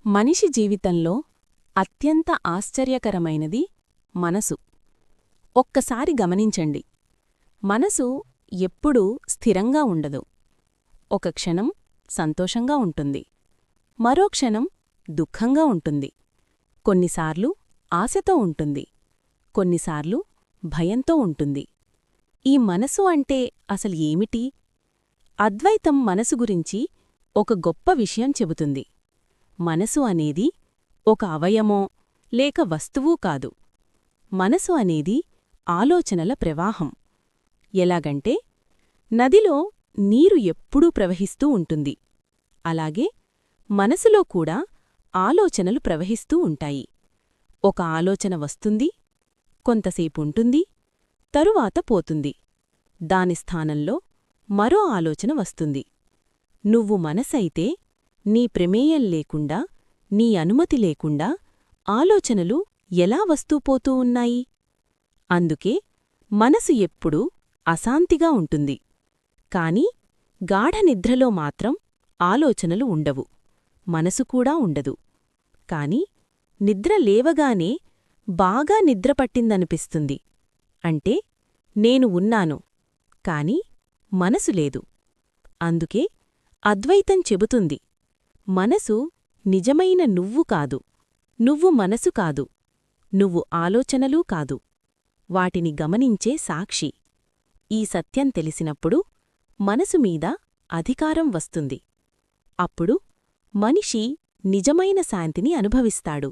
మనిషి జీవితంలో అత్యంత ఆశ్చర్యకరమైనది మనసు. ఒక్కసారి గమనించండి, మనసు ఎప్పుడూ స్థిరంగా ఉండదు. ఒక క్షణం సంతోషంగా ఉంటుంది, మరో క్షణం దుఃఖంగా ఉంటుంది. కొన్నిసార్లు ఆశతో ఉంటుంది, కొన్నిసార్లు భయంతో ఉంటుంది. ఈ మనసు అంటే అసలు ఏమిటి? అద్వైతం మనసు గురించి ఒక గొప్ప విషయం చెబుతుంది. మనసు అనేది ఒక అవయమో లేక వస్తువూ కాదు. మనసు అనేది ఆలోచనల ప్రవాహం. ఎలాగంటే నదిలో నీరు ఎప్పుడూ ప్రవహిస్తూ ఉంటుంది, అలాగే మనసులో కూడా ఆలోచనలు ప్రవహిస్తూ ఉంటాయి. ఒక ఆలోచన వస్తుంది, కొంతసేపుంటుంది, తరువాత పోతుంది. దాని స్థానంలో మరో ఆలోచన వస్తుంది. నువ్వు మనసైతే నీ ప్రమేయం లేకుండా, నీ అనుమతి లేకుండా ఆలోచనలు ఎలా వస్తూపోతూ ఉన్నాయి? అందుకే మనసు ఎప్పుడూ అశాంతిగా ఉంటుంది. కాని గాఢనిద్రలో మాత్రం ఆలోచనలు ఉండవు, మనసు కూడా ఉండదు. కాని నిద్ర లేవగానే బాగా నిద్రపట్టిందనిపిస్తుంది. అంటే నేను ఉన్నాను, కాని మనసు లేదు. అందుకే అద్వైతం చెబుతుంది, మనసు నిజమైన నువ్వు కాదు, నువ్వు మనసు కాదు, నువ్వు ఆలోచనలూ కాదు, వాటిని గమనించే సాక్షి. ఈ సత్యం తెలిసినప్పుడు మనసు మీద అధికారం వస్తుంది. అప్పుడు మనిషి నిజమైన శాంతిని అనుభవిస్తాడు.